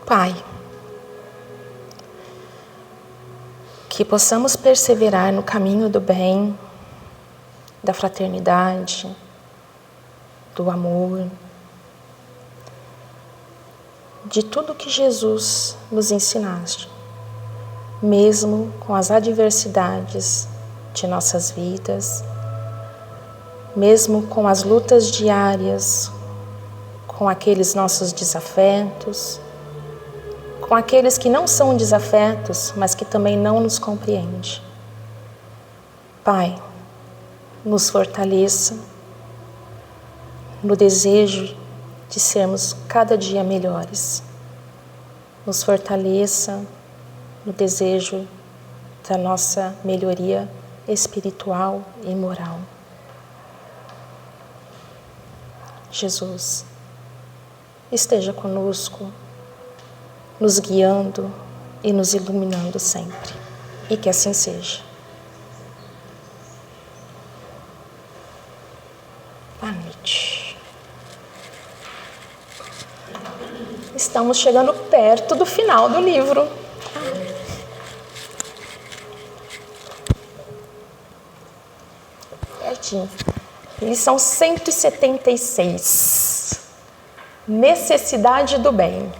Pai, que possamos perseverar no caminho do bem, da fraternidade, do amor, de tudo que Jesus nos ensinaste, mesmo com as adversidades de nossas vidas, mesmo com as lutas diárias, com aqueles nossos desafetos, com aqueles que não são desafetos, mas que também não nos compreendem. Pai, nos fortaleça no desejo de sermos cada dia melhores. Nos fortaleça no desejo da nossa melhoria espiritual e moral. Jesus, esteja conosco, nos guiando e nos iluminando sempre. E que assim seja. Boa noite. Estamos chegando perto do final do livro. Pertinho. Lição 176. Necessidade do bem.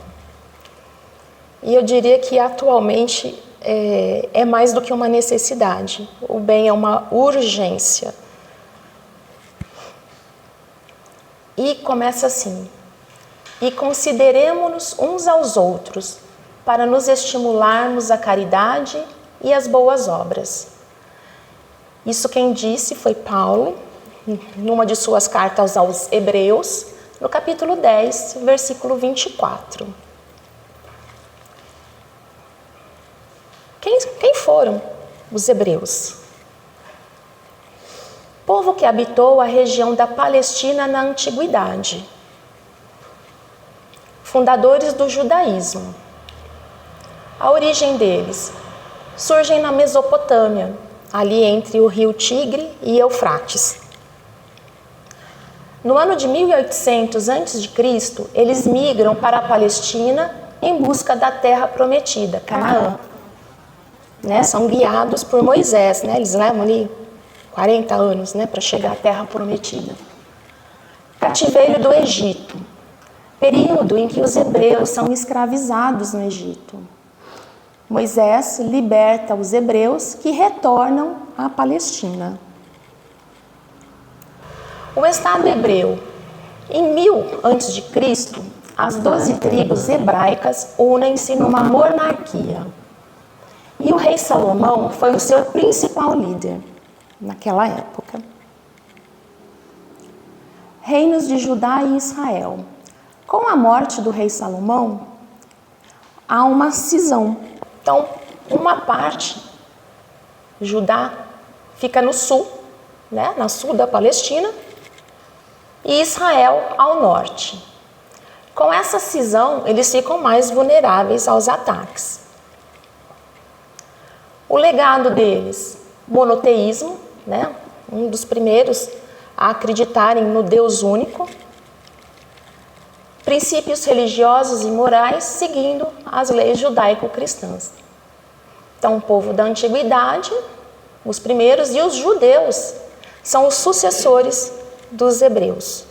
E eu diria que atualmente é mais do que uma necessidade. O bem é uma urgência. E começa assim: e consideremo-nos uns aos outros, para nos estimularmos à caridade e às boas obras. Isso quem disse foi Paulo, numa de suas cartas aos Hebreus, no capítulo 10, versículo 24. Quem foram os hebreus? Povo que habitou a região da Palestina na antiguidade. Fundadores do judaísmo. A origem deles surge na Mesopotâmia, ali entre o rio Tigre e Eufrates. No ano de 1800 a.C., eles migram para a Palestina em busca da terra prometida, Canaã. São guiados por Moisés, eles levam ali 40 anos para chegar à terra prometida. Cativeiro do Egito, período em que os hebreus são escravizados no Egito. Moisés liberta os hebreus que retornam à Palestina. O Estado hebreu. Em 1000 a.C., as 12 tribos hebraicas unem-se numa monarquia. E o rei Salomão foi o seu principal líder naquela época. Reinos de Judá e Israel. Com a morte do rei Salomão, há uma cisão. Então, uma parte, Judá, fica no sul, no sul da Palestina, e Israel ao norte. Com essa cisão, eles ficam mais vulneráveis aos ataques. O legado deles, monoteísmo, um dos primeiros a acreditarem no Deus único, princípios religiosos e morais seguindo as leis judaico-cristãs. Então, o povo da antiguidade, os primeiros, e os judeus são os sucessores dos hebreus.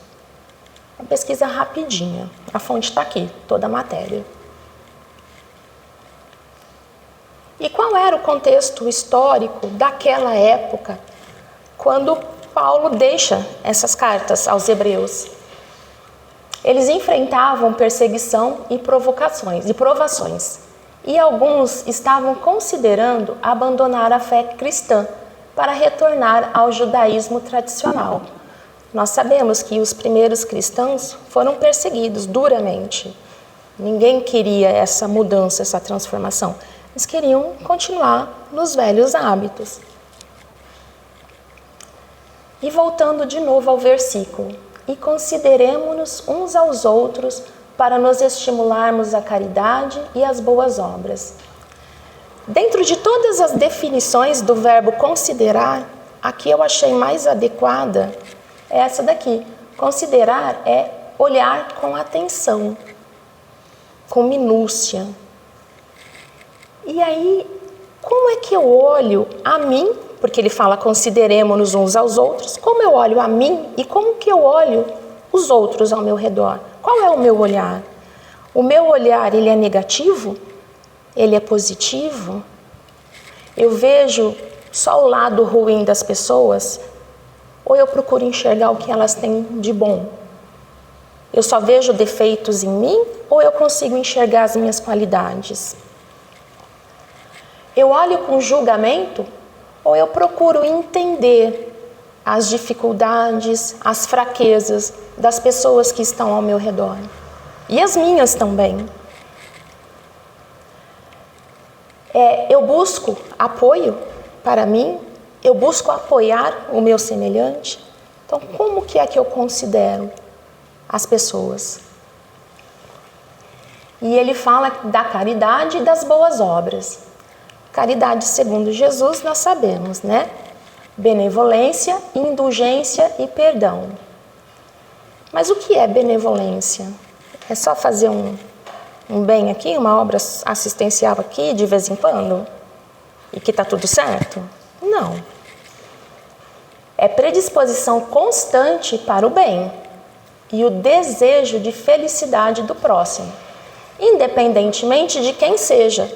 Uma pesquisa rapidinha, a fonte está aqui, toda a matéria. E qual era o contexto histórico daquela época, quando Paulo deixa essas cartas aos hebreus? Eles enfrentavam perseguição e provações. E alguns estavam considerando abandonar a fé cristã para retornar ao judaísmo tradicional. Nós sabemos que os primeiros cristãos foram perseguidos duramente. Ninguém queria essa mudança, essa transformação. Eles queriam continuar nos velhos hábitos. E voltando de novo ao versículo: e consideremo-nos uns aos outros para nos estimularmos à caridade e às boas obras. Dentro de todas as definições do verbo considerar, a que eu achei mais adequada é essa daqui. Considerar é olhar com atenção. com minúcia. E aí, como é que eu olho a mim? Porque ele fala, consideremos-nos uns aos outros. Como eu olho a mim e como que eu olho os outros ao meu redor? Qual é o meu olhar? O meu olhar, ele é negativo? Ele é positivo? Eu vejo só o lado ruim das pessoas? Ou eu procuro enxergar o que elas têm de bom? Eu só vejo defeitos em mim ou eu consigo enxergar as minhas qualidades? Eu olho com julgamento ou eu procuro entender as dificuldades, as fraquezas das pessoas que estão ao meu redor? E as minhas também. Eu busco apoio para mim, eu busco apoiar o meu semelhante. Então, como que é que eu considero as pessoas? E ele fala da caridade e das boas obras. Caridade, segundo Jesus, nós sabemos, né? Benevolência, indulgência e perdão. Mas o que é benevolência? É só fazer um bem aqui, uma obra assistencial aqui, de vez em quando? E que está tudo certo? Não. É predisposição constante para o bem e o desejo de felicidade do próximo, independentemente de quem seja.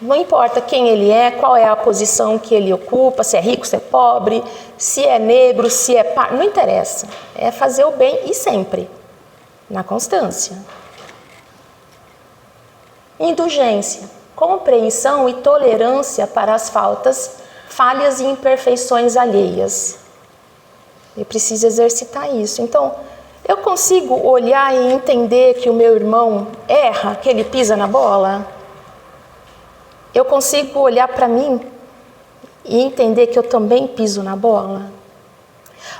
Não importa quem ele é, qual é a posição que ele ocupa, se é rico, se é pobre, se é negro, se é pardo, não interessa. É fazer o bem e sempre, na constância. Indulgência, compreensão e tolerância para as falhas e imperfeições alheias. Eu preciso exercitar isso. Então, eu consigo olhar e entender que o meu irmão erra, que ele pisa na bola? Eu consigo olhar para mim e entender que eu também piso na bola?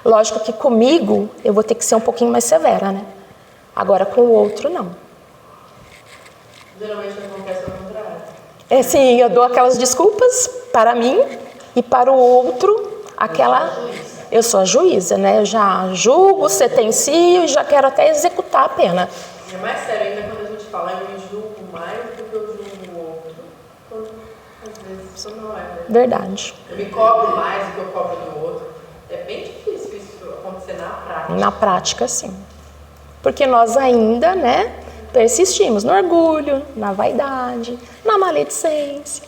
Lógico que comigo eu vou ter que ser um pouquinho mais severa, né? Agora com o outro, não. Geralmente acontece ao contrário. Sim, eu dou aquelas desculpas para mim e para o outro, eu sou a juíza, né? Eu já julgo, sentencio e já quero até executar a pena. É mais sério ainda quando a gente fala, eu me julgo mais do que eu julgo o outro. Às vezes isso não é, né? Verdade. Eu me cobro mais do que eu cobro do outro. É bem difícil isso acontecer na prática. Na prática, sim. Porque nós ainda, né, persistimos no orgulho, na vaidade, na maledicência.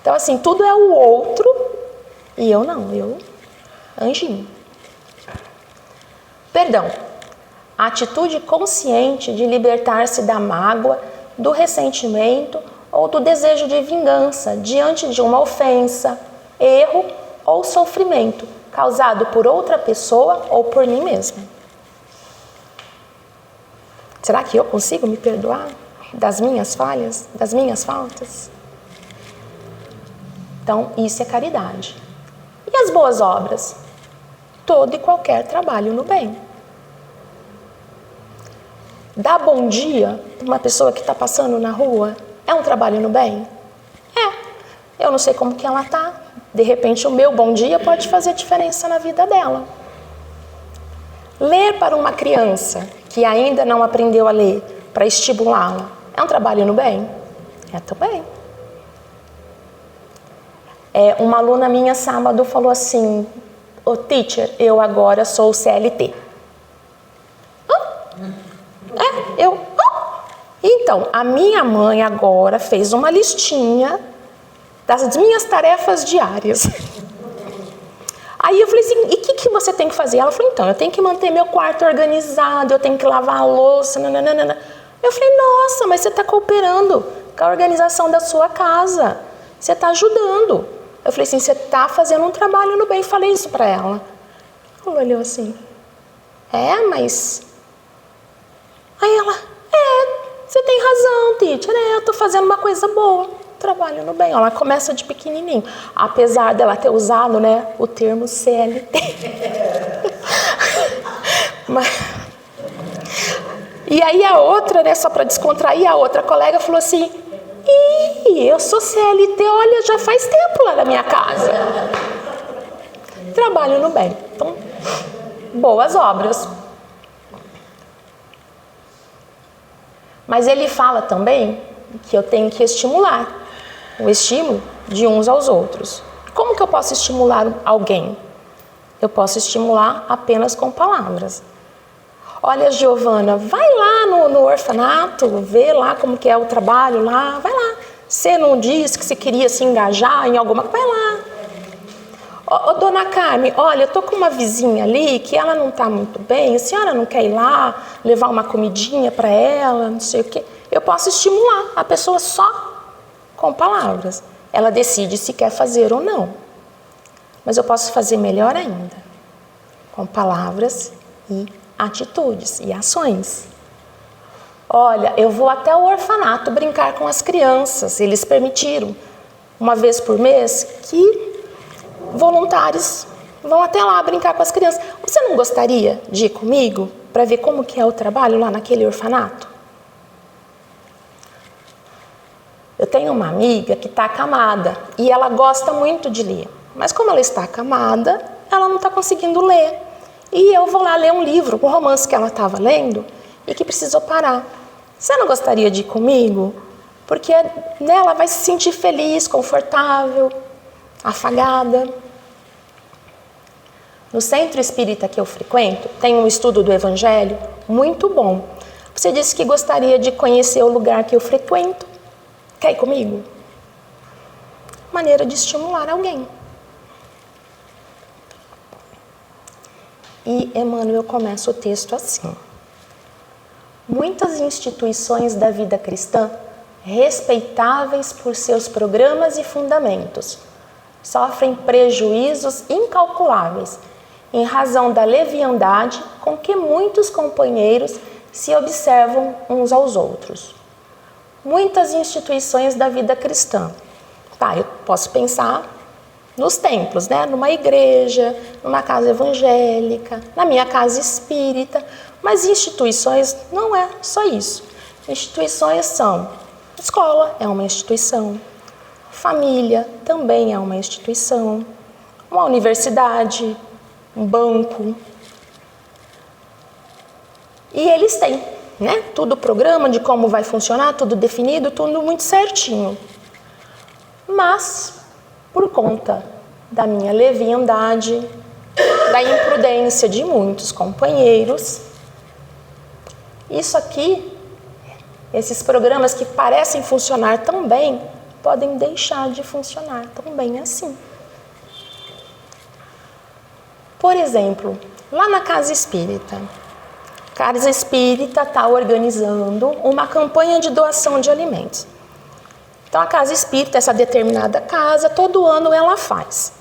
Então, assim, tudo é o outro e eu não, eu anjinho. Perdão. A atitude consciente de libertar-se da mágoa, do ressentimento ou do desejo de vingança diante de uma ofensa, erro ou sofrimento causado por outra pessoa ou por mim mesmo. Será que eu consigo me perdoar das minhas falhas, das minhas faltas? Então, isso é caridade. E as boas obras? Todo e qualquer trabalho no bem. Dar bom dia para uma pessoa que está passando na rua é um trabalho no bem? É. Eu não sei como que ela está. De repente, o meu bom dia pode fazer diferença na vida dela. Ler para uma criança que ainda não aprendeu a ler, para estimulá-la, é um trabalho no bem? É também. Uma aluna minha sábado falou assim: "Ô teacher, eu agora sou CLT. Então, a minha mãe agora fez uma listinha das minhas tarefas diárias. Aí eu falei assim, e o que você tem que fazer? Ela falou, então, eu tenho que manter meu quarto organizado, eu tenho que lavar a louça, nananana. Eu falei, nossa, mas você está cooperando com a organização da sua casa. Você está ajudando. Eu falei assim, você está fazendo um trabalho no bem. Falei isso para ela. Ela olhou assim, mas... Aí ela, você tem razão, teacher, eu estou fazendo uma coisa boa. Trabalho no bem. Ela começa de pequenininho. Apesar dela ter usado, né, o termo CLT. E aí a outra, né, só para descontrair, a outra colega falou assim, eu sou CLT, olha, já faz tempo lá na minha casa. Trabalho no bem. Então, boas obras. Mas ele fala também que eu tenho que estimular, o estímulo de uns aos outros. Como que eu posso estimular alguém? Eu posso estimular apenas com palavras. Olha, Giovana, vai lá no orfanato, vê lá como que é o trabalho lá, vai lá. Você não disse que você queria se engajar em alguma coisa? Vai lá. Ô, dona Carmen, olha, eu tô com uma vizinha ali que ela não tá muito bem, a senhora não quer ir lá levar uma comidinha para ela, não sei o quê. Eu posso estimular a pessoa só com palavras. Ela decide se quer fazer ou não. Mas eu posso fazer melhor ainda, com palavras e atitudes e ações. Olha, eu vou até o orfanato brincar com as crianças. Eles permitiram, uma vez por mês, que voluntários vão até lá brincar com as crianças. Você não gostaria de ir comigo para ver como que é o trabalho lá naquele orfanato? Eu tenho uma amiga que está acamada e ela gosta muito de ler. Mas como ela está acamada, ela não está conseguindo ler. E eu vou lá ler um livro, um romance que ela estava lendo e que precisou parar. Você não gostaria de ir comigo? Porque nela vai se sentir feliz, confortável, afagada. No centro espírita que eu frequento, tem um estudo do Evangelho muito bom. Você disse que gostaria de conhecer o lugar que eu frequento. Quer ir comigo? Maneira de estimular alguém. E Emmanuel começa o texto assim. Muitas instituições da vida cristã, respeitáveis por seus programas e fundamentos, sofrem prejuízos incalculáveis em razão da leviandade com que muitos companheiros se observam uns aos outros. Muitas instituições da vida cristã. Tá, eu posso pensar nos templos, né? Numa igreja, numa casa evangélica, na minha casa espírita. Mas instituições não é só isso. Instituições são escola, é uma instituição. Família também é uma instituição. Uma universidade, um banco. E eles têm, né? Tudo programa de como vai funcionar, tudo definido, tudo muito certinho. Mas, por conta da minha leviandade, da imprudência de muitos companheiros, isso aqui, esses programas que parecem funcionar tão bem, podem deixar de funcionar tão bem assim. Por exemplo, lá na Casa Espírita. A Casa Espírita está organizando uma campanha de doação de alimentos. Então, a Casa Espírita, essa determinada casa, todo ano ela faz.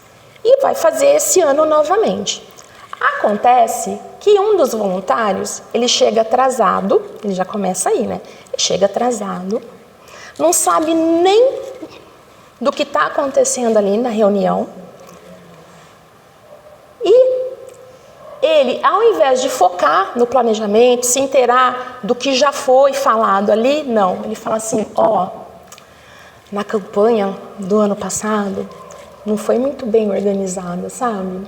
E vai fazer esse ano novamente. Acontece que um dos voluntários, ele chega atrasado, ele já começa aí, né? Ele chega atrasado, não sabe nem do que está acontecendo ali na reunião. E ele, ao invés de focar no planejamento, se inteirar do que já foi falado ali, não. Ele fala assim, na campanha do ano passado, não foi muito bem organizada, sabe?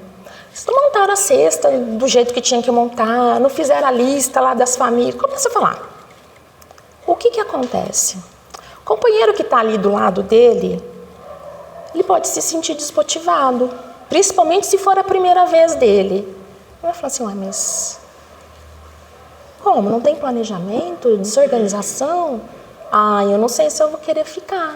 Eles não montaram a cesta do jeito que tinha que montar, não fizeram a lista lá das famílias. Começa a falar. O que acontece? O companheiro que está ali do lado dele, ele pode se sentir desmotivado, principalmente se for a primeira vez dele. Ele vai falar assim, mas como? Não tem planejamento, desorganização? Eu não sei se eu vou querer ficar.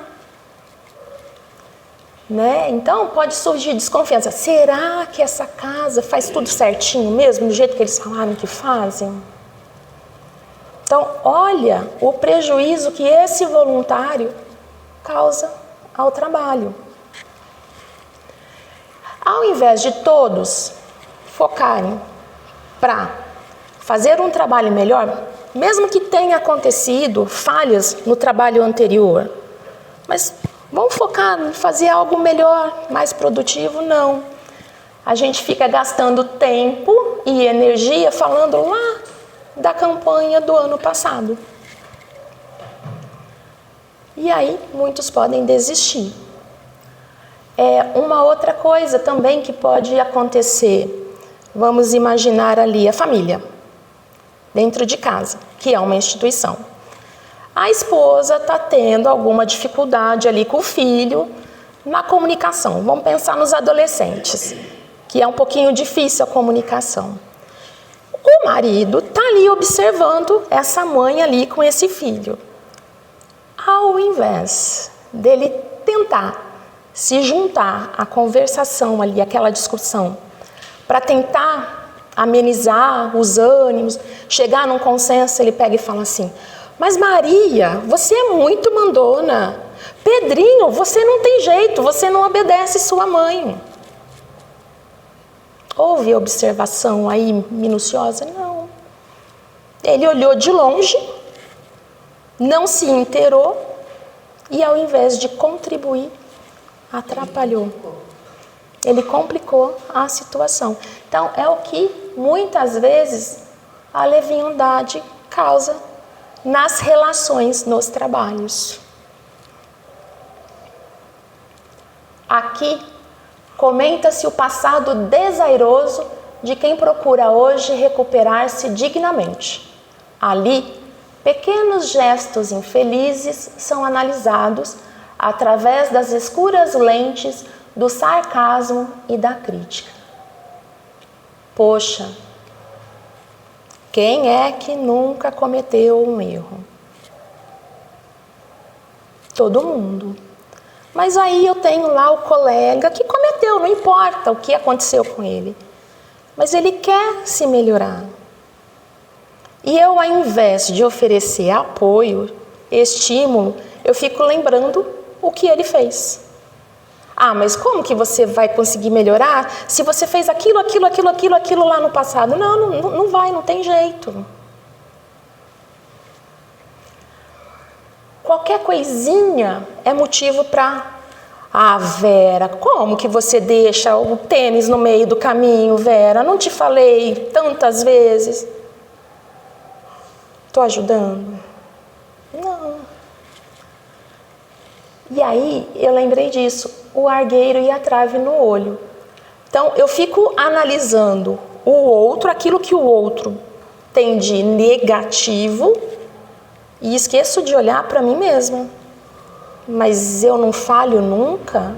Né? Então pode surgir desconfiança. Será que essa casa faz tudo certinho mesmo, do jeito que eles falaram que fazem? Então, olha o prejuízo que esse voluntário causa ao trabalho. Ao invés de todos focarem para fazer um trabalho melhor, mesmo que tenha acontecido falhas no trabalho anterior, mas vamos focar em fazer algo melhor, mais produtivo? Não. A gente fica gastando tempo e energia falando lá da campanha do ano passado. E aí, muitos podem desistir. Uma outra coisa também que pode acontecer, vamos imaginar ali a família, dentro de casa, que é uma instituição. A esposa está tendo alguma dificuldade ali com o filho na comunicação. Vamos pensar nos adolescentes, que é um pouquinho difícil a comunicação. O marido está ali observando essa mãe ali com esse filho. Ao invés dele tentar se juntar à conversação ali, aquela discussão, para tentar amenizar os ânimos, chegar num consenso, ele pega e fala assim: mas Maria, você é muito mandona. Pedrinho, você não tem jeito, você não obedece sua mãe. Houve observação aí minuciosa? Não. Ele olhou de longe, não se inteirou e, ao invés de contribuir, atrapalhou. Ele complicou a situação. Então, é o que muitas vezes a leviandade causa nas relações, nos trabalhos. Aqui comenta-se o passado desairoso de quem procura hoje recuperar-se dignamente. Ali, pequenos gestos infelizes são analisados através das escuras lentes do sarcasmo e da crítica. Poxa, quem é que nunca cometeu um erro? Todo mundo. Mas aí eu tenho lá o colega que cometeu, não importa o que aconteceu com ele. Mas ele quer se melhorar. E eu, ao invés de oferecer apoio, estímulo, eu fico lembrando o que ele fez. Ah, mas como que você vai conseguir melhorar se você fez aquilo lá no passado? Não vai, não tem jeito. Qualquer coisinha é motivo para... Ah, Vera, como que você deixa o tênis no meio do caminho, Vera? Não te falei tantas vezes. Estou ajudando? Não. E aí, eu lembrei disso, o argueiro e a trave no olho. Então, eu fico analisando o outro, aquilo que o outro tem de negativo, e esqueço de olhar para mim mesma. Mas eu não falho nunca?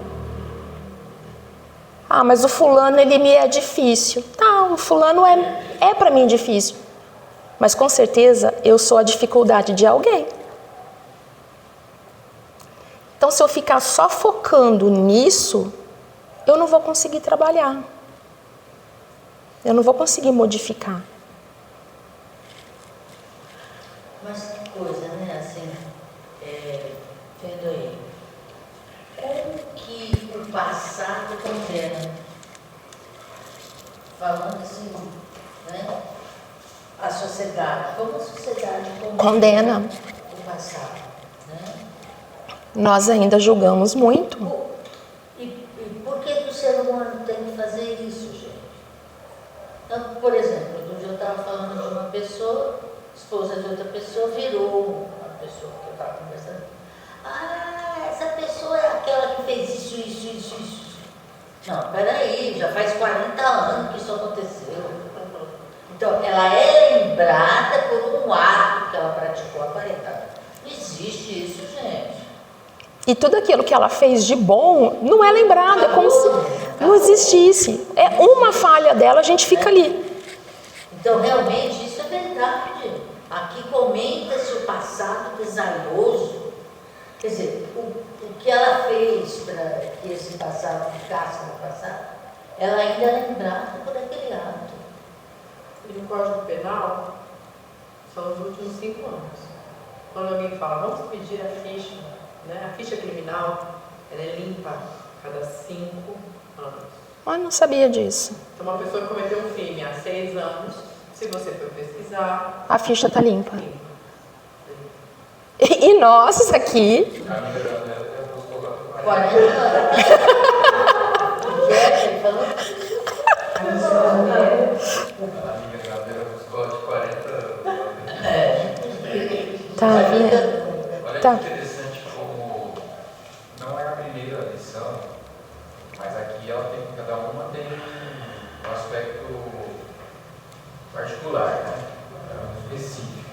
Ah, mas o fulano, ele me é difícil. Tá, o fulano é para mim difícil. Mas com certeza eu sou a dificuldade de alguém. Então, se eu ficar só focando nisso, eu não vou conseguir trabalhar. Eu não vou conseguir modificar. Mas que coisa, né? Assim, vendo aí. Como que o passado condena? Falando assim, né? A sociedade. Como a sociedade condena o passado, né? Nós ainda julgamos muito. E por que o ser humano tem que fazer isso, gente? Então, por exemplo, um dia eu estava falando de uma pessoa, esposa de outra pessoa, virou uma pessoa que eu estava conversando. Ah, essa pessoa é aquela que fez isso. Não, peraí, já faz 40 anos que isso aconteceu. Então, ela é lembrada por um ato que ela praticou há 40 anos. Não existe isso, gente. E tudo aquilo que ela fez de bom não é lembrado, é como se não existisse. É uma falha dela, a gente fica ali. Então, realmente, isso é verdade. Aqui comenta-se o passado desairoso. Quer dizer, o que ela fez para que esse passado ficasse no passado, ela ainda é lembrada por aquele ato. E no Código Penal, são os últimos 5 anos. Quando alguém fala, vamos pedir a ficha, né? A ficha criminal, ela é limpa a cada 5 anos. Eu não sabia disso. Então, uma pessoa que cometeu um crime há 6 anos, se você for pesquisar... A ficha está limpa. E nós aqui... 40 anos. Ele falou... Tá vendo? Olha Tá. que interessante como não é a primeira lição, mas aqui cada uma tem um aspecto particular, né? Específico.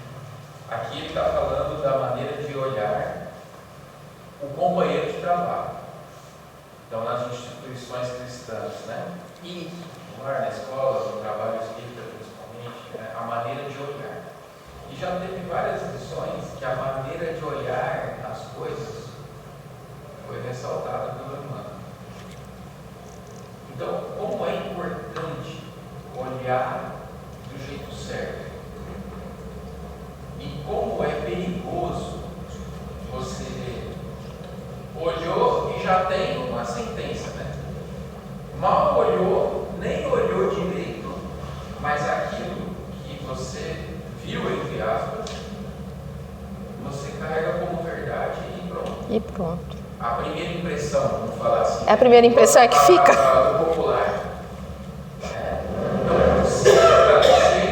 Aqui aqui ele está falando da maneira de olhar o companheiro de trabalho. Então, nas instituições cristãs, né? Isso. No lar, na escola, no trabalho espírita, principalmente, né? A maneira de olhar. E já teve várias lições que a maneira de olhar as coisas foi ressaltada pelo irmão. Então, como é importante olhar do jeito certo e como é perigoso você olhou e já tem uma sentença, né? Mal olhou, nem olhou direito, mas aquilo que você viu, entre aspas, você carrega como verdade e pronto. E pronto. A primeira impressão, vamos falar assim. A primeira impressão é que fica. Do popular. Então, se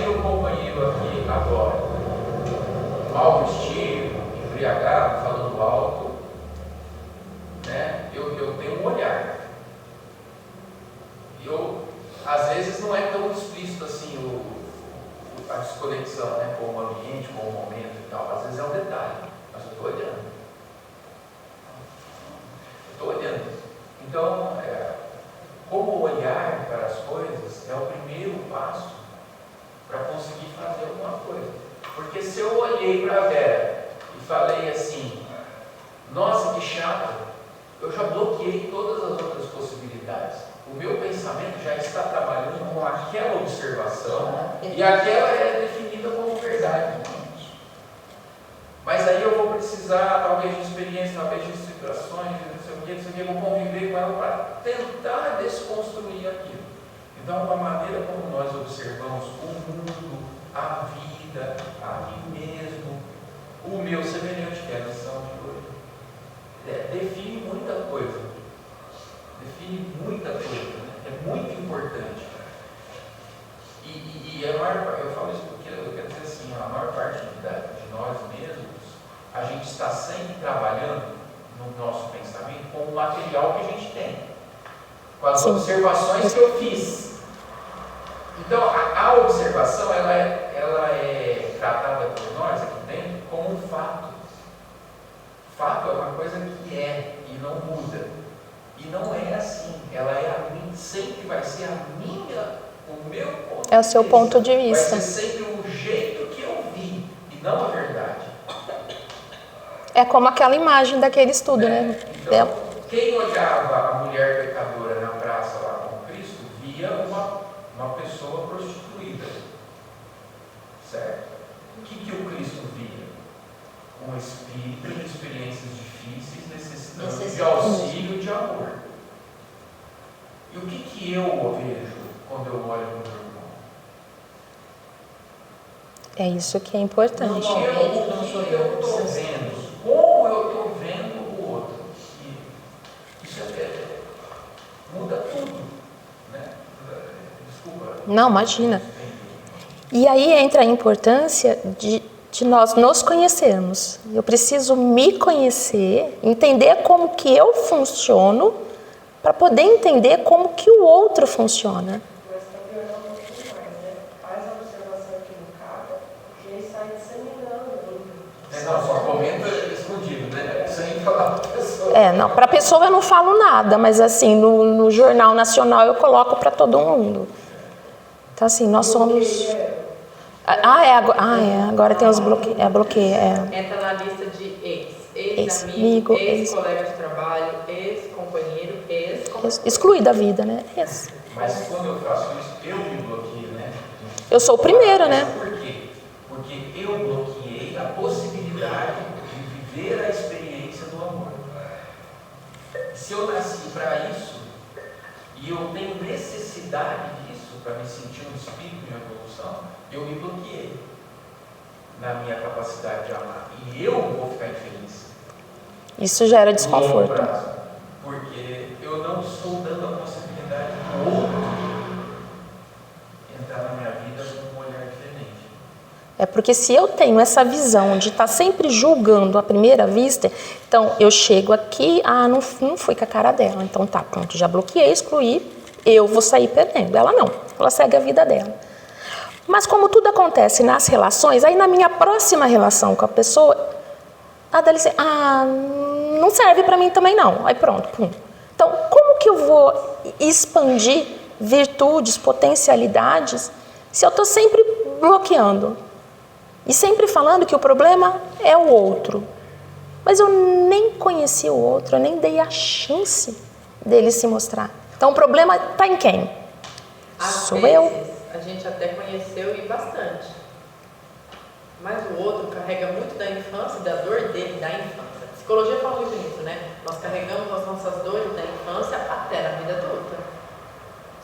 o companheiro aqui agora, mal vestido, embriagado, falando alto, né, eu tenho um olhar. Às vezes não é tão explícito assim a desconexão, né, com o ambiente, com o momento e tal. Às vezes é um detalhe, mas eu estou olhando. Então, como olhar para as coisas é o primeiro passo para conseguir fazer alguma coisa. Porque se eu olhei para a Vera e falei assim, nossa, que chato, eu já bloqueei todas as outras possibilidades. O meu pensamento já está trabalhando com aquela observação e aquela é definida como verdade. Mas aí eu vou precisar, talvez, de experiência, talvez de situações, não sei o que, eu vou conviver com ela para tentar desconstruir aquilo. Então, a maneira como nós observamos o mundo, a vida, a mim mesmo, o meu semelhante, que é a lição de hoje, define muita coisa. Define muita coisa, né? É muito importante. E a maior, eu falo isso porque eu quero dizer assim, a maior parte de nós mesmos, a gente está sempre trabalhando no nosso pensamento com o material que a gente tem, com as observações que eu fiz. Então, a observação, ela é tratada por nós aqui dentro como um fato. Fato é uma coisa que é e não muda. E não é assim. Ela sempre vai ser o meu ponto de vista. É o seu ponto de vista. Vai ser sempre o jeito que eu vi e não a verdade. É como aquela imagem daquele estudo, né? Então, quem olhava a mulher pecadora na praça lá com Cristo, via uma pessoa prostituída. Certo? O que o Cristo via? Um espírito de experiências difíceis, necessitando de auxílio, de amor. E o que eu vejo quando eu olho para o meu irmão? É isso que é importante. O que eu estou vendo? Como eu estou vendo o outro? Isso muda tudo, né? Desculpa. Não, imagina. E aí entra a importância de nós nos conhecermos. Eu preciso me conhecer, entender como que eu funciono, para poder entender como que o outro funciona. Mas está piorando um pouquinho mais, né? Faz a observação equivocada, porque aí sai disseminando. Não, só comenta escondido, né? Sem falar para a pessoa. Não, para a pessoa eu não falo nada, mas assim, no Jornal Nacional eu coloco para todo mundo. Então assim, nós somos... agora tem os bloqueios. Entra na lista de ex-amigo, ex-colega de trabalho, ex-companheiro, excluir da vida, né? Mas quando eu faço isso, eu me bloqueio, né? Eu sou o primeiro, né? Por quê? Porque eu bloqueei a possibilidade de viver a experiência do amor. Se eu nasci para isso, e eu tenho necessidade disso, para me sentir um espírito em evolução, eu me bloqueei na minha capacidade de amar. E eu vou ficar infeliz. Isso gera No desconforto. longo prazo, porque eu não estou dando a possibilidade do outro entrar na minha vida com um olhar diferente. É porque se eu tenho essa visão de estar sempre julgando à primeira vista, então eu chego aqui, não fui com a cara dela, então tá, pronto, já bloqueei, excluí, eu vou sair perdendo. Ela não, ela segue a vida dela. Mas como tudo acontece nas relações, aí na minha próxima relação com a pessoa, a dela diz, não serve para mim também não. Aí pronto, pum. Então, como que eu vou expandir virtudes, potencialidades, se eu estou sempre bloqueando? E sempre falando que o problema é o outro. Mas eu nem conheci o outro, eu nem dei a chance dele se mostrar. Então o problema está em quem? Sou eu. A gente até conheceu e bastante. Mas o outro carrega muito da infância, da dor dele da infância. A psicologia fala muito nisso, né? Nós carregamos as nossas dores da infância até na vida adulta.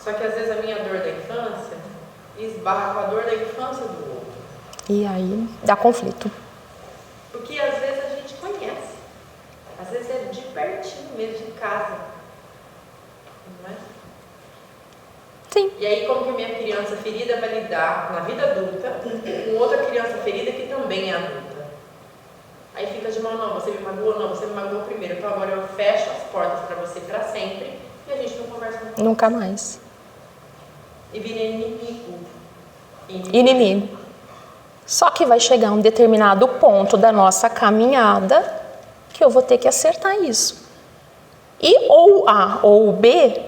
Só que às vezes a minha dor da infância esbarra com a dor da infância do outro. E aí dá conflito. Porque às vezes a gente conhece. Às vezes é de pertinho mesmo, de casa. Não é? Sim. E aí como que a minha criança ferida vai lidar na vida adulta com outra criança ferida que também é adulta? Aí fica de mão, não, você me magoou, não, você me magoou primeiro, então agora eu fecho as portas para você para sempre e a gente não conversa mais. Nunca mais. E vira inimigo. Inimigo. Só que vai chegar um determinado ponto da nossa caminhada que eu vou ter que acertar isso. E ou A ou B,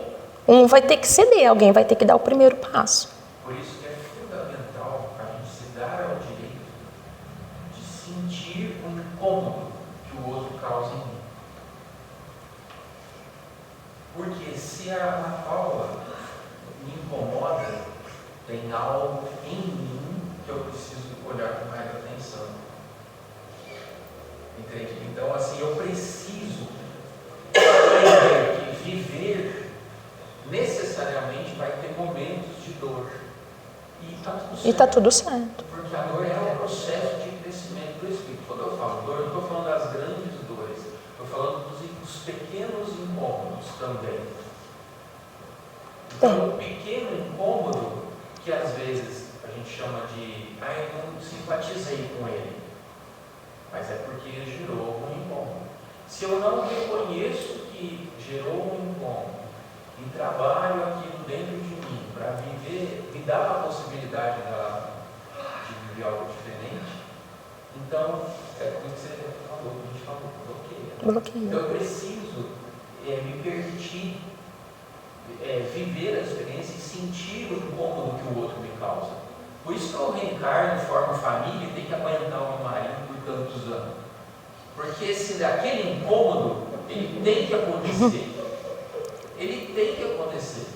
um vai ter que ceder, alguém vai ter que dar o primeiro passo. Por isso que é fundamental a gente se dar ao direito de sentir um incômodo que o outro causa em mim. Porque se a Ana Paula me incomoda, tem algo em mim que eu preciso olhar com mais atenção. Entende? Então, assim, eu preciso aprender que viver necessariamente vai ter momentos de dor. E está tudo certo. E está tudo certo. Porque a dor é um processo de crescimento do espírito. Quando eu falo dor, eu estou falando das grandes dores. Estou falando dos pequenos incômodos também. Então, um pequeno incômodo que às vezes a gente chama de eu não simpatizei com ele. Mas é porque ele gerou algum incômodo. Se eu não reconheço que gerou um incômodo e trabalho aquilo dentro de mim para viver, me dar a possibilidade de viver algo diferente, então é como você falou, a gente falou, bloqueia. Então eu preciso me permitir viver a experiência e sentir o incômodo que o outro me causa. Por isso que eu reencarno, formo família e tenho que aguentar o meu marido por tantos anos. Porque aquele incômodo, ele tem que acontecer. Ele tem que acontecer.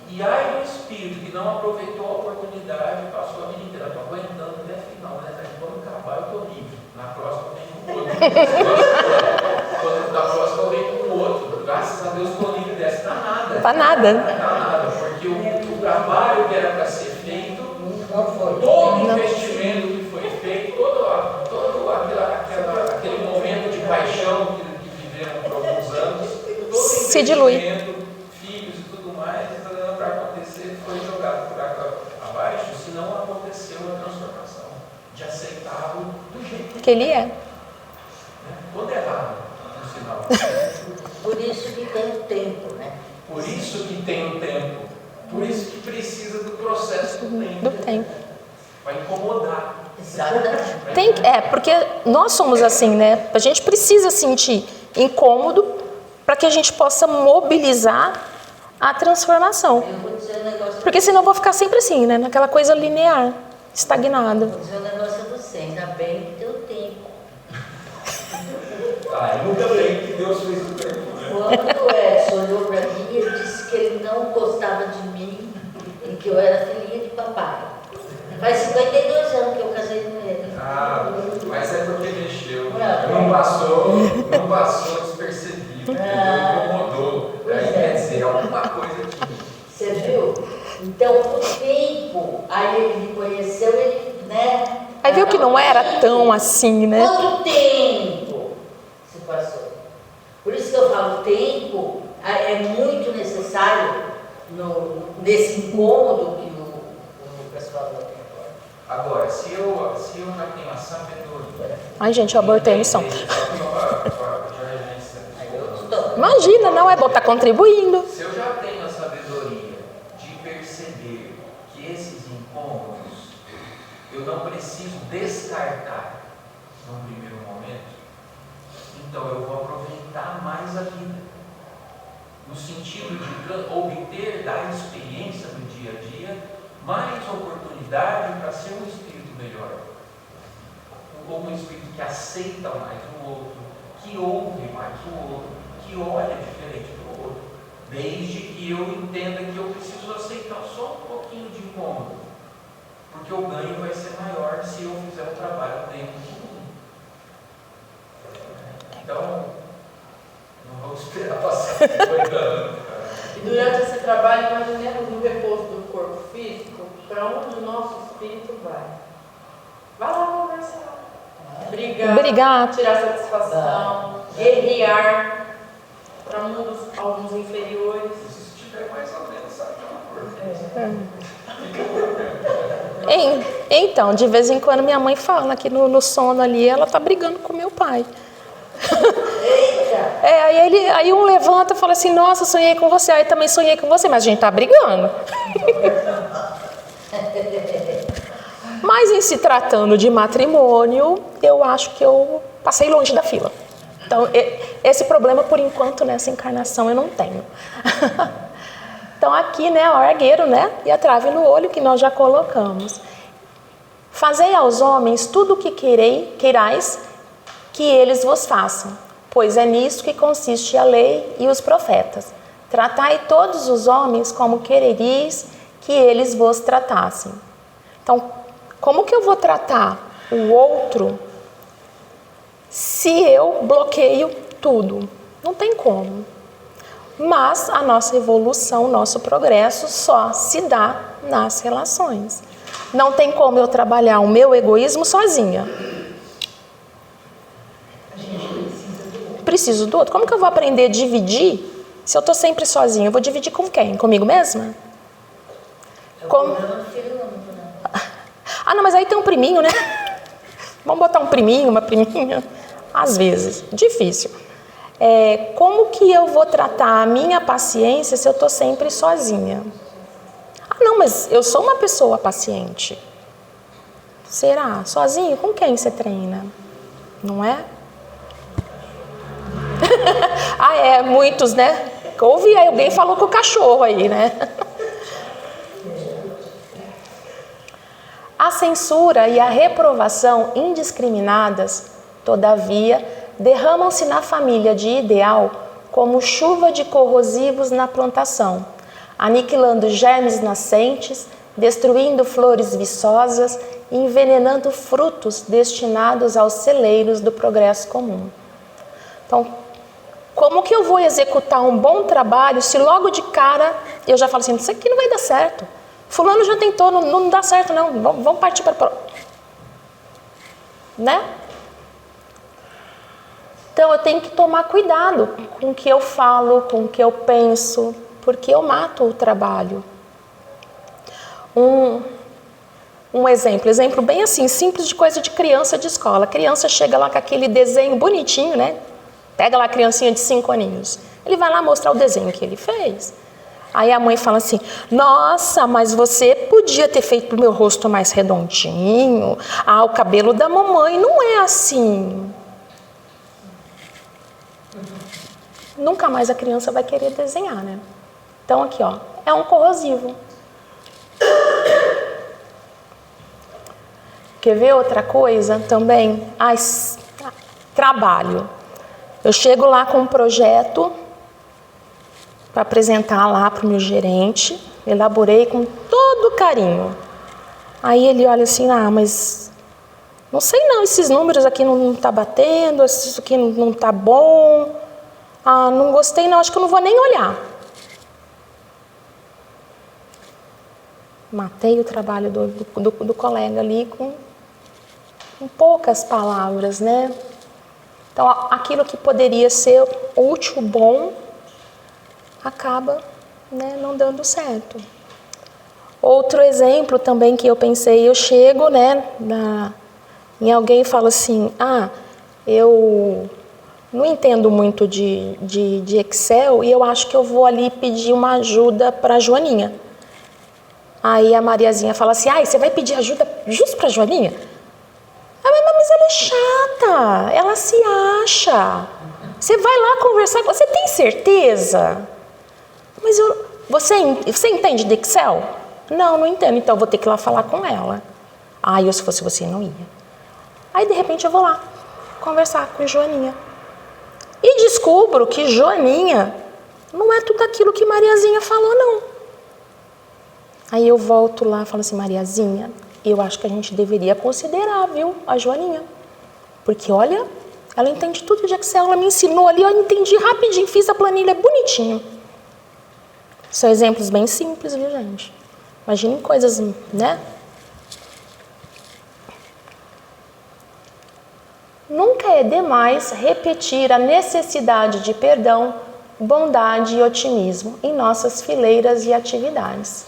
E ai do espírito que não aproveitou a oportunidade e passou a vida inteira. Estou aguentando até a final, né? Quando acabar eu estou livre. Na próxima eu venho com outro. Na próxima eu venho com outro. Graças a Deus estou livre dessa. Não dá nada. Para nada. Não dá nada. Porque o trabalho que era para ser feito, todo o investimento que foi feito, todo aquele momento de paixão que viveram por alguns anos, todo se dilui. Filhos e tudo mais, para acontecer, foi jogado por água abaixo, se não aconteceu a transformação, de aceitá-lo do jeito que ele é. Todo errado, no sinal. Por isso que tem o tempo, né? Por isso que tem o tempo. Por isso que precisa do processo do tempo. Vai incomodar. Exatamente. Porque nós somos assim, né? A gente precisa sentir incômodo para que a gente possa mobilizar a transformação. Eu vou dizer um negócio. Porque senão eu vou ficar sempre assim, né? Naquela coisa linear, estagnada. Vou dizer um negócio a você, ainda bem que deu tempo. Ainda bem que Deus fez o tempo. Quando o Edson olhou para mim, ele disse que ele não gostava de mim e que eu era filhinha de papai. Faz 52 anos que eu casei com ele. Mas é porque mexeu. Não passou despercebido. Incomodou. Quer dizer, alguma coisa aqui. Você viu? Então, o tempo, aí ele me conheceu, ele, né? Aí viu que não era tão assim, né? Quanto tempo se passou? Por isso que eu falo, tempo é muito necessário nesse incômodo que o Lucas falou. Agora, se eu já tenho a sabedoria... Ai, gente, eu abortei a missão. Imagina, não é bom estar contribuindo. Se eu já tenho a sabedoria de perceber que esses incômodos eu não preciso descartar num primeiro momento, então eu vou aproveitar mais a vida, no sentido de obter da experiência do dia a dia mais oportunidade para ser um espírito melhor, ou um espírito que aceita mais o outro, que ouve mais o outro, que olha diferente do outro, desde que eu entenda que eu preciso aceitar só um pouquinho de incômodo, porque o ganho vai ser maior se eu fizer um trabalho dentro de mim. Então, não vamos esperar passar 50 anos. E durante esse trabalho, imaginemos no repouso do corpo físico, para onde o nosso espírito vai. Vai lá conversar, brigar, tirar satisfação, guerrear para mundos alguns inferiores. Se estiver mais ou menos, sabe que Então, de vez em quando minha mãe fala que no sono ali ela tá brigando com meu pai. Aí um levanta e fala assim, nossa, sonhei com você, aí também sonhei com você, mas a gente tá brigando. Mas em se tratando de matrimônio, eu acho que eu passei longe da fila. Então, esse problema, por enquanto, nessa encarnação, eu não tenho. Então, aqui, né, o argueiro, né, e a trave no olho, que nós já colocamos. Fazei aos homens tudo o que queirais que eles vos façam, pois é nisso que consiste a lei e os profetas. Tratai todos os homens como quereríeis que eles vos tratassem. Então, como que eu vou tratar o outro se eu bloqueio tudo? Não tem como. Mas a nossa evolução, o nosso progresso só se dá nas relações. Não tem como eu trabalhar o meu egoísmo sozinha. A gente Preciso do outro. Como que eu vou aprender a dividir se eu estou sempre sozinha? Eu vou dividir com quem? Comigo mesma? É o problema do filho único, né? Ah, não, mas aí tem um priminho, né? Vamos botar um priminho, uma priminha? Às vezes. Difícil. Como que eu vou tratar a minha paciência se eu estou sempre sozinha? Ah, não, mas eu sou uma pessoa paciente. Será? Sozinho? Com quem você treina? Não é? Muitos, né? Ouvi alguém falou com o cachorro aí, né? A censura e a reprovação indiscriminadas, todavia, derramam-se na família de ideal como chuva de corrosivos na plantação, aniquilando germes nascentes, destruindo flores viçosas e envenenando frutos destinados aos celeiros do progresso comum. Então, como que eu vou executar um bom trabalho se logo de cara eu já falo assim, isso aqui não vai dar certo. Fulano já tentou, não dá certo não, vamos partir para... Né? Então eu tenho que tomar cuidado com o que eu falo, com o que eu penso, porque eu mato o trabalho. Um exemplo bem assim, simples, de coisa de criança de escola. A criança chega lá com aquele desenho bonitinho, né? Pega lá a criancinha de 5 aninhos. Ele vai lá mostrar o desenho que ele fez. Aí a mãe fala assim, nossa, mas você podia ter feito o meu rosto mais redondinho. Ah, o cabelo da mamãe não é assim. Nunca mais a criança vai querer desenhar, né? Então aqui, ó, é um corrosivo. Quer ver outra coisa também? Trabalho. Eu chego lá com um projeto para apresentar lá para o meu gerente, elaborei com todo carinho. Aí ele olha assim, mas não sei não, esses números aqui não tá batendo, isso aqui não tá bom. Ah, não gostei não, acho que eu não vou nem olhar. Matei o trabalho do colega ali com poucas palavras, né? Então, aquilo que poderia ser útil, bom, acaba, né, não dando certo. Outro exemplo também que eu pensei, eu chego, né, em alguém e falo assim, eu não entendo muito de Excel e eu acho que eu vou ali pedir uma ajuda para a Joaninha. Aí a Mariazinha fala assim, ai, você vai pedir ajuda justo pra Joaninha? Mas ela é chata, ela se acha. Você vai lá conversar, você tem certeza? Mas você entende de Excel? Não entendo, então eu vou ter que ir lá falar com ela. Eu, se fosse você, não ia. Aí, de repente, eu vou lá conversar com Joaninha. E descubro que Joaninha não é tudo aquilo que Mariazinha falou, não. Aí eu volto lá e falo assim, Mariazinha, eu acho que a gente deveria considerar, viu, a Joaninha. Porque, olha, ela entende tudo de Excel, ela me ensinou ali, eu entendi rapidinho, fiz a planilha bonitinho. São exemplos bem simples, viu, gente? Imaginem coisas, né? Nunca é demais repetir a necessidade de perdão, bondade e otimismo em nossas fileiras e atividades.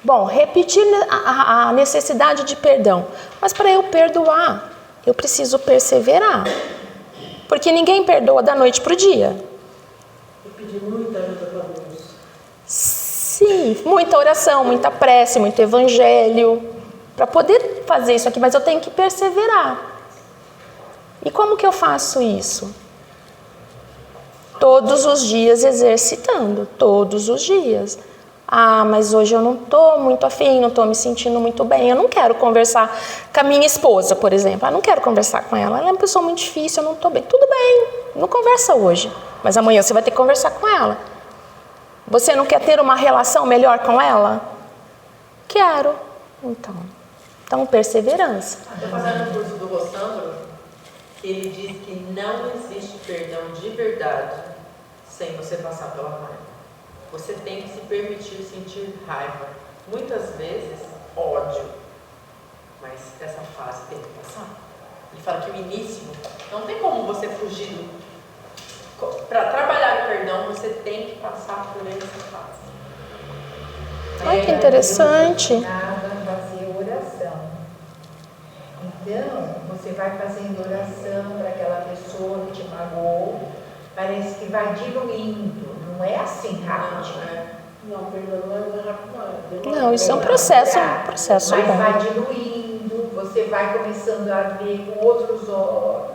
Bom, repetir a necessidade de perdão. Mas para eu perdoar, eu preciso perseverar. Porque ninguém perdoa da noite para o dia. E pedir muita ajuda para Deus. Sim, muita oração, muita prece, muito evangelho. Para poder fazer isso aqui, mas eu tenho que perseverar. E como que eu faço isso? Todos os dias exercitando, todos os dias. Mas hoje eu não estou muito afim, não estou me sentindo muito bem. Eu não quero conversar com a minha esposa, por exemplo. Eu não quero conversar com ela. Ela é uma pessoa muito difícil, eu não estou bem. Tudo bem, não conversa hoje. Mas amanhã você vai ter que conversar com ela. Você não quer ter uma relação melhor com ela? Quero. Então perseverança. Estou fazendo um curso do Rossandro, que ele diz que não existe perdão de verdade sem você passar pela raiva. Você tem que se permitir sentir raiva. Muitas vezes, ódio. Mas essa fase tem que passar. Ele fala que o início, não tem como você fugir. Para trabalhar o perdão, você tem que passar por essa fase. Olha que interessante. Fazer oração. Então, você vai fazendo oração para aquela pessoa que te magoou. Parece que vai diluindo. Não é assim rápido. Não, perdão, não é rápido, Não, isso é um processo Mas bom. vai diluindo, você vai começando a ver com outros olhos.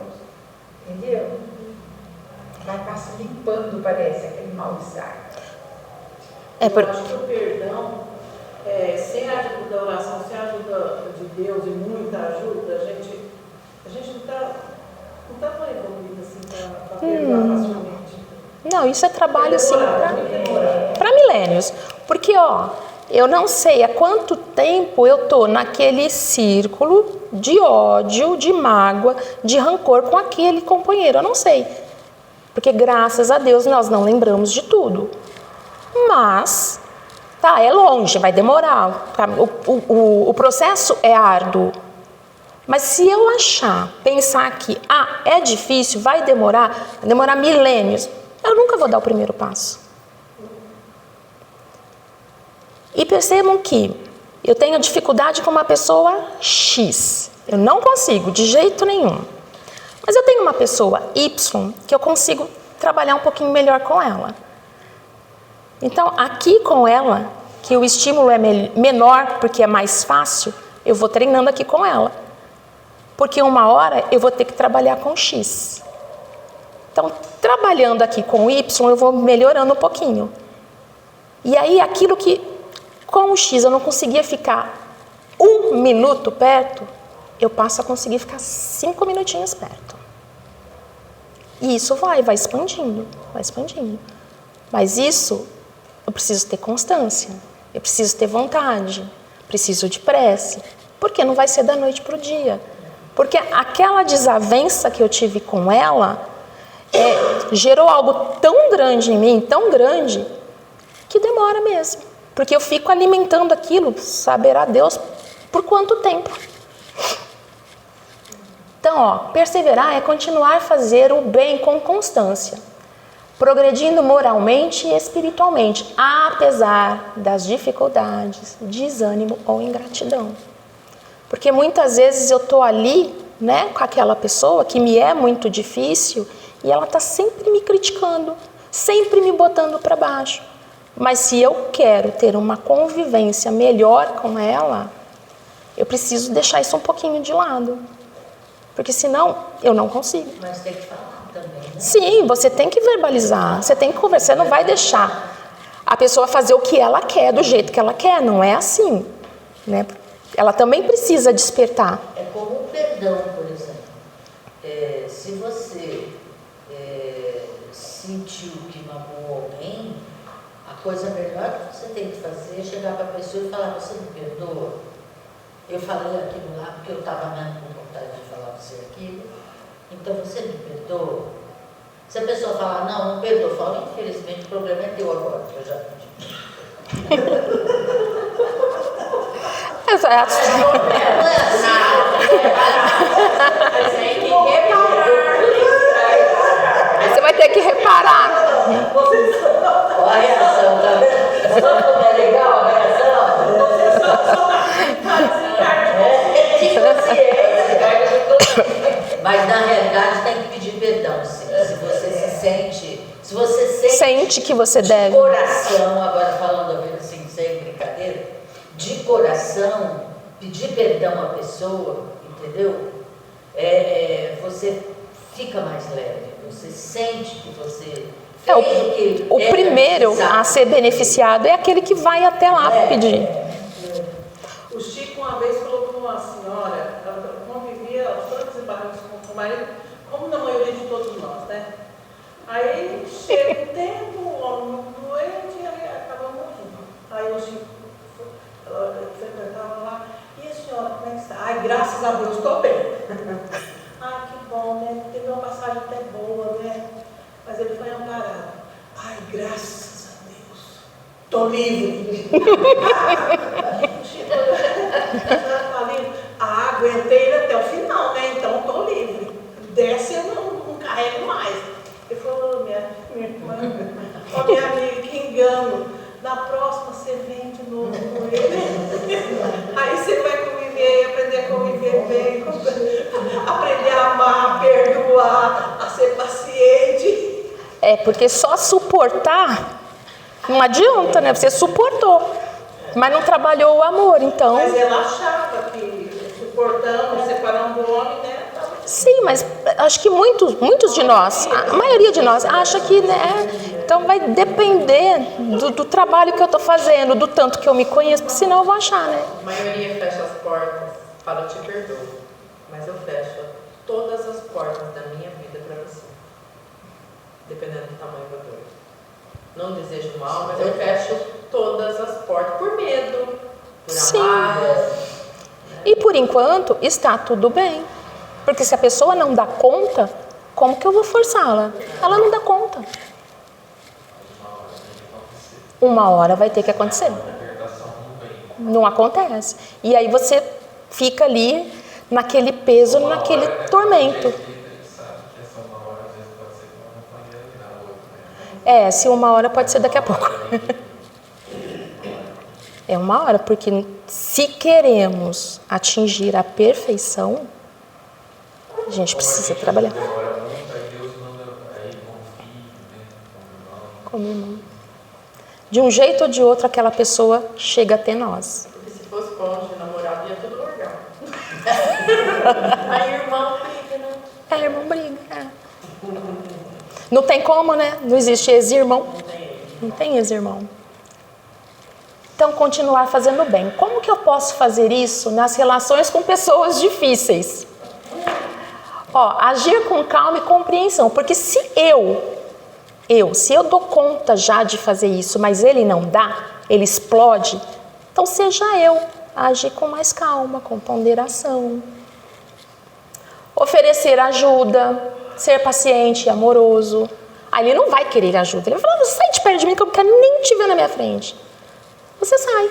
Entendeu? Vai passando, limpando, parece, aquele mal-estar. Eu acho que o perdão, sem a ajuda da oração, sem a ajuda de Deus e muita ajuda, a gente não está tão evoluído assim para perdoar facilmente. Não, isso é trabalho sim para milênios. Porque, eu não sei há quanto tempo eu estou naquele círculo de ódio, de mágoa, de rancor com aquele companheiro. Eu não sei. Porque, graças a Deus, nós não lembramos de tudo. Mas, é longe, vai demorar. O processo é árduo. Mas se eu pensar que, é difícil, vai demorar milênios, eu nunca vou dar o primeiro passo. E percebam que eu tenho dificuldade com uma pessoa X. Eu não consigo, de jeito nenhum. Mas eu tenho uma pessoa Y que eu consigo trabalhar um pouquinho melhor com ela. Então, aqui com ela, que o estímulo é menor porque é mais fácil, eu vou treinando aqui com ela. Porque uma hora eu vou ter que trabalhar com X. Então, trabalhando aqui com o Y, eu vou melhorando um pouquinho. E aí, aquilo que com o X eu não conseguia ficar 1 minuto perto, eu passo a conseguir ficar 5 minutinhos perto. E isso vai expandindo, vai expandindo. Mas isso, eu preciso ter constância, eu preciso ter vontade, preciso de prece, porque não vai ser da noite para o dia. Porque aquela desavença que eu tive com ela gerou algo tão grande em mim, tão grande, que demora mesmo. Porque eu fico alimentando aquilo, saberá Deus por quanto tempo. Então, perseverar é continuar a fazer o bem com constância, progredindo moralmente e espiritualmente, apesar das dificuldades, desânimo ou ingratidão. Porque muitas vezes eu estou ali, com aquela pessoa que me é muito difícil e ela está sempre me criticando, sempre me botando para baixo. Mas se eu quero ter uma convivência melhor com ela, eu preciso deixar isso um pouquinho de lado. Porque senão eu não consigo. Mas tem que falar também, né? Sim, você tem que verbalizar, você tem que conversar, você não vai deixar a pessoa fazer o que ela quer, do jeito que ela quer, não é assim, né? Ela também precisa despertar. É como o perdão, por exemplo. Se você sentiu que magoou alguém, a coisa melhor que você tem que fazer é chegar para a pessoa e falar: você me perdoa? Eu falei aquilo lá porque eu estava mesmo com vontade de falar para você aquilo, então você me perdoa? Se a pessoa falar: não perdoa, eu falo: infelizmente o problema é teu agora, que eu já pedi. Exato. Você vai ter que reparar. Olha a reação, tá vendo? Como é legal a reação? Mas na realidade tem que pedir perdão, sim. Se você se sente que você de deve. coração, agora falando assim, sem brincadeira, de coração, pedir perdão à pessoa, entendeu? Você fica mais leve, você sente que você fez o primeiro a ser beneficiado é aquele que vai até lá pedir. O Chico uma vez falou para uma senhora, ela convivia aos trancos e barrancos com o marido, como na maioria de todos nós, né? Aí chega um tempo, o homem doente, e aí acaba morrendo. Aí o Chico, ela frequentava lá, e a senhora, como é que está? Ai, graças a Deus, estou bem. Ai, que bom, né? Teve uma passagem até boa, né? Mas ele foi amparado. Ai, graças a Deus, estou livre. Aguentei ele até o final, né? Então estou livre. Dessa eu não carrego mais. Ele falou: minha irmã, minha amiga, que engano. Na próxima você vem de novo com ele. Aí você vai conviver, aprender a conviver bem, aprender a amar, a perdoar, a ser paciente. Porque só suportar não adianta, né? Você suportou, mas não trabalhou o amor, então. Mas ela achava que suportando, separando o homem, né? Sim, mas acho que muitos de nós, a maioria de nós, acha que, né? Então vai depender do trabalho que eu estou fazendo, do tanto que eu me conheço, porque senão eu vou achar, né? A maioria fecha as portas, fala: eu te perdoo, mas eu fecho todas as portas da minha vida para você, dependendo do tamanho da dor. Não desejo mal, mas eu fecho todas as portas por medo, por amarra. E por enquanto está tudo bem. Porque se a pessoa não dá conta, como que eu vou forçá-la? Ela não dá conta. Uma hora vai ter que acontecer. Não acontece. E aí você fica ali naquele peso, naquele tormento. Se uma hora pode ser daqui a pouco. É uma hora, porque se queremos atingir a perfeição, a gente precisa trabalhar. Como irmão. De um jeito ou de outro, aquela pessoa chega até nós. Porque se fosse cônjuge, namorado, ia tudo largar. Aí irmão briga, né? Irmão briga. Não tem como, né? Não existe ex-irmão. Não tem ex-irmão. Então, continuar fazendo bem. Como que eu posso fazer isso nas relações com pessoas difíceis? Agir com calma e compreensão. Porque se eu dou conta já de fazer isso, mas ele não dá, ele explode, então seja eu a agir com mais calma, com ponderação. Oferecer ajuda, ser paciente e amoroso. Aí ele não vai querer ajuda. Ele vai falar: sai de perto de mim que eu não quero nem te ver na minha frente. Você sai.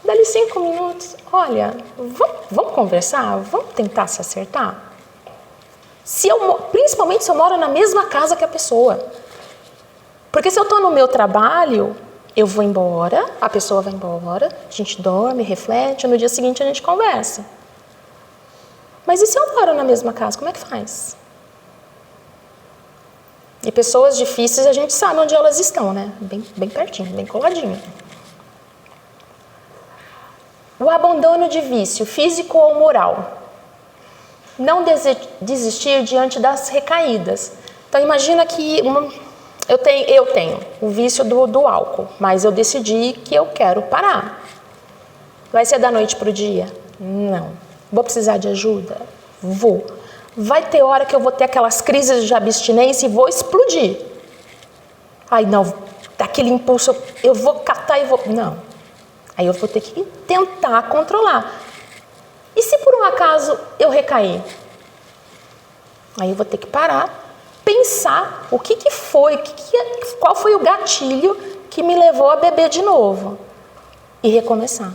Dá-lhe 5 minutos. Olha, vamos conversar? Vamos tentar se acertar? Principalmente se eu moro na mesma casa que a pessoa. Porque se eu estou no meu trabalho, eu vou embora, a pessoa vai embora, a gente dorme, reflete, no dia seguinte a gente conversa. Mas e se eu moro na mesma casa, como é que faz? E pessoas difíceis, a gente sabe onde elas estão, né? Bem pertinho, bem coladinho. O abandono de vício, físico ou moral. Não desistir diante das recaídas. Então, imagina que eu tenho o vício do álcool, mas eu decidi que eu quero parar. Vai ser da noite para o dia? Não. Vou precisar de ajuda? Vou. Vai ter hora que eu vou ter aquelas crises de abstinência e vou explodir. Ai, não, daquele impulso, eu vou catar e vou... Não. Aí eu vou ter que tentar controlar. E se por um acaso eu recair? Aí eu vou ter que parar, pensar o que foi, qual foi o gatilho que me levou a beber de novo. E recomeçar.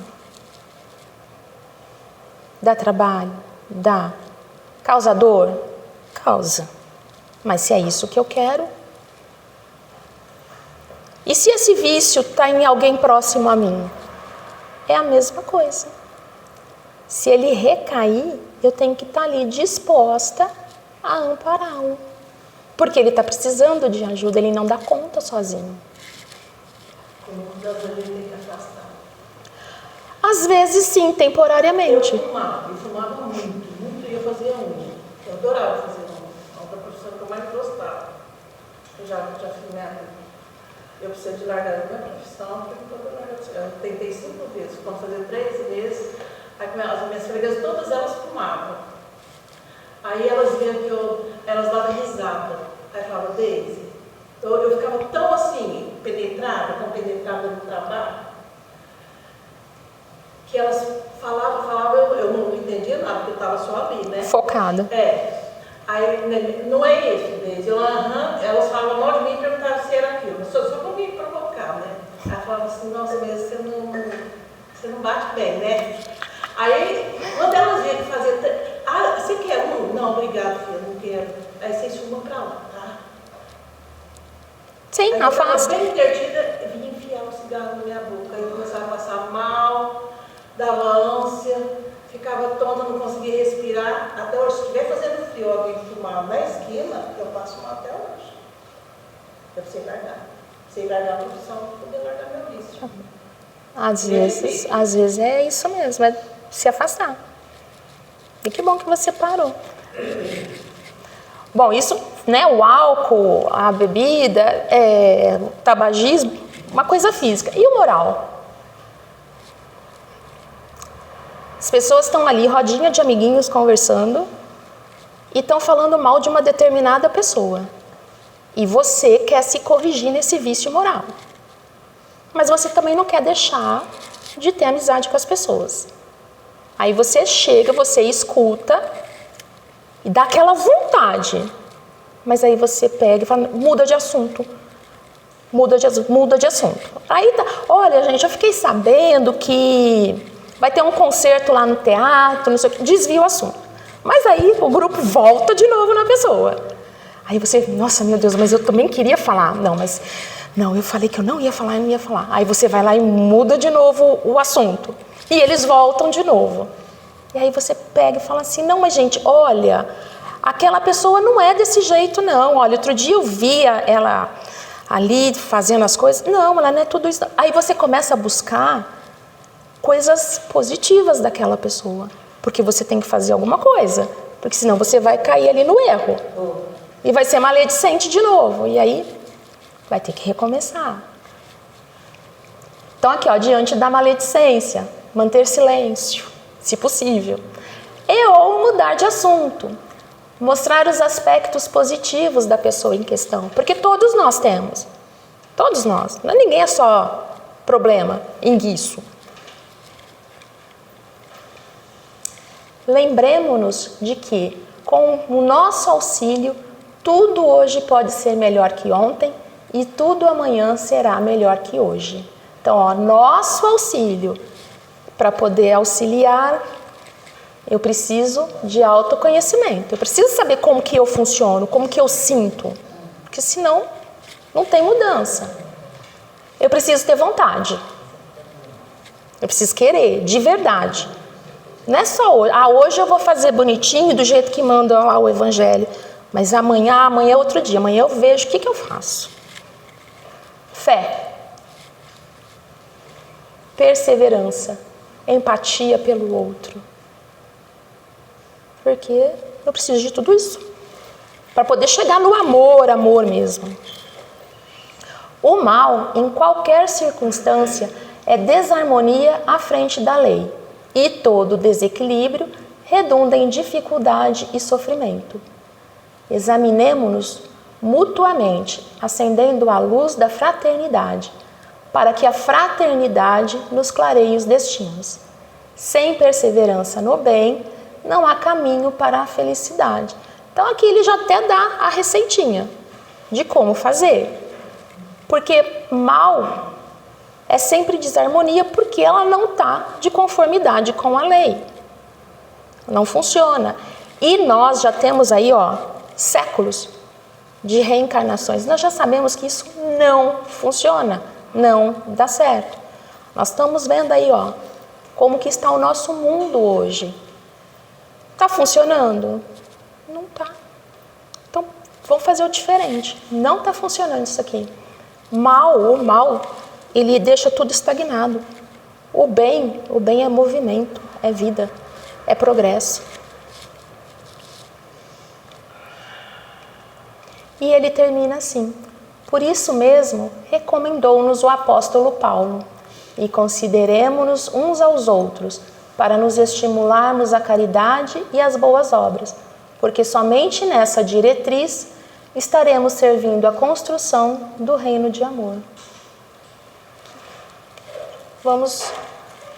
Dá trabalho? Dá. Causa dor? Causa. Mas se é isso que eu quero... E se esse vício está em alguém próximo a mim? É a mesma coisa. Se ele recair, eu tenho que estar ali disposta a ampará-lo. Porque ele está precisando de ajuda, ele não dá conta sozinho. Como cuidador, ele tem que afastar. Às vezes sim, temporariamente. Eu fumava muito, e eu fazia unha. Eu adorava fazer unha. É uma profissão que eu mais gostava. Eu já fiz minha vida. Eu preciso de largar a minha profissão, eu tentei 5 vezes, quando fazer 3 vezes, aí as minhas freguesas, todas elas fumavam. Aí elas viam que elas davam risada. Aí falavam, Deise, eu ficava tão assim, compenetrada no trabalho, que elas falavam, eu não entendia nada, porque eu estava só ali, né? Focada. Aí, não é isso, Deise. Elas falavam mal de mim e perguntavam se era aquilo. Só para me provocar, né? Aí falavam assim, nossa, mas você não bate bem, né? Aí, quando elas viram que fazia... você quer um? Não, obrigado, filha, não quero. Aí vocês fumam para lá, tá? Sim, aí, afasta. Bem divertida, vinha enfiar o cigarro na minha boca. Aí começava a passar mal, dava ânsia, ficava tonta, não conseguia respirar. Até hoje, se estiver fazendo frio, alguém fumar na esquina, eu passo mal até hoje. Eu sei largar. Sei largar a profissão para poder largar meu vício. Às vezes é isso mesmo, é se afastar. E que bom que você parou. Bom, isso, né, o álcool, a bebida, o tabagismo, uma coisa física. E o moral? As pessoas estão ali, rodinha de amiguinhos, conversando, e estão falando mal de uma determinada pessoa. E você quer se corrigir nesse vício moral. Mas você também não quer deixar de ter amizade com as pessoas. Aí você chega, você escuta e dá aquela vontade. Mas aí você pega e fala, muda de assunto. Muda de assunto. Aí tá, olha, gente, eu fiquei sabendo que vai ter um concerto lá no teatro, não sei o que, desvia o assunto. Mas aí o grupo volta de novo na pessoa. Aí você, nossa, meu Deus, mas eu também queria falar. Não, eu falei que eu não ia falar. Aí você vai lá e muda de novo o assunto. E eles voltam de novo. E aí você pega e fala assim, não, mas gente, olha, aquela pessoa não é desse jeito, não. Olha, outro dia eu via ela ali fazendo as coisas. Não, ela não é tudo isso. Aí você começa a buscar coisas positivas daquela pessoa. Porque você tem que fazer alguma coisa. Porque senão você vai cair ali no erro. E vai ser maledicente de novo. E aí vai ter que recomeçar. Então aqui, ó, diante da maledicência, manter silêncio, se possível. Ou mudar de assunto. Mostrar os aspectos positivos da pessoa em questão. Porque todos nós temos. Todos nós. Ninguém é só problema, enguiço. Lembremos-nos de que, com o nosso auxílio, tudo hoje pode ser melhor que ontem e tudo amanhã será melhor que hoje. Então, ó, nosso auxílio, para poder auxiliar, eu preciso de autoconhecimento. Eu preciso saber como que eu funciono, como que eu sinto, porque senão não tem mudança. Eu preciso ter vontade. Eu preciso querer, de verdade. Não é só hoje. Hoje eu vou fazer bonitinho, do jeito que manda lá o Evangelho. Mas amanhã é outro dia, amanhã eu vejo o que eu faço. Fé, perseverança, empatia pelo outro. Porque eu preciso de tudo isso para poder chegar no amor mesmo. O mal, em qualquer circunstância, é desarmonia à frente da lei, e todo desequilíbrio redunda em dificuldade e sofrimento. Examinemo-nos mutuamente, acendendo a luz da fraternidade, para que a fraternidade nos clareie os destinos. Sem perseverança no bem, não há caminho para a felicidade. Então aqui ele já até dá a receitinha de como fazer. Porque mal é sempre desarmonia, porque ela não está de conformidade com a lei. Não funciona. E nós já temos aí, séculos de reencarnações. Nós já sabemos que isso não funciona, não dá certo. Nós estamos vendo aí, como que está o nosso mundo hoje. Está funcionando? Não está. Então, vamos fazer o diferente. Não está funcionando isso aqui. O mal, ele deixa tudo estagnado. O bem é movimento, é vida, é progresso. E ele termina assim: por isso mesmo, recomendou-nos o apóstolo Paulo, e consideremo-nos uns aos outros, para nos estimularmos à caridade e às boas obras, porque somente nessa diretriz estaremos servindo à construção do reino de amor. Vamos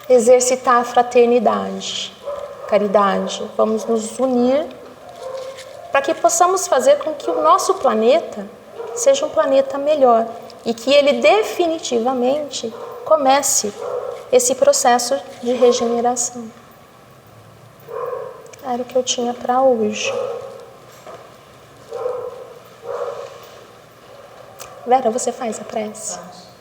exercitar a fraternidade, caridade, vamos nos unir para que possamos fazer com que o nosso planeta seja um planeta melhor e que ele definitivamente comece esse processo de regeneração. Era o que eu tinha para hoje. Vera, você faz a prece? Faço.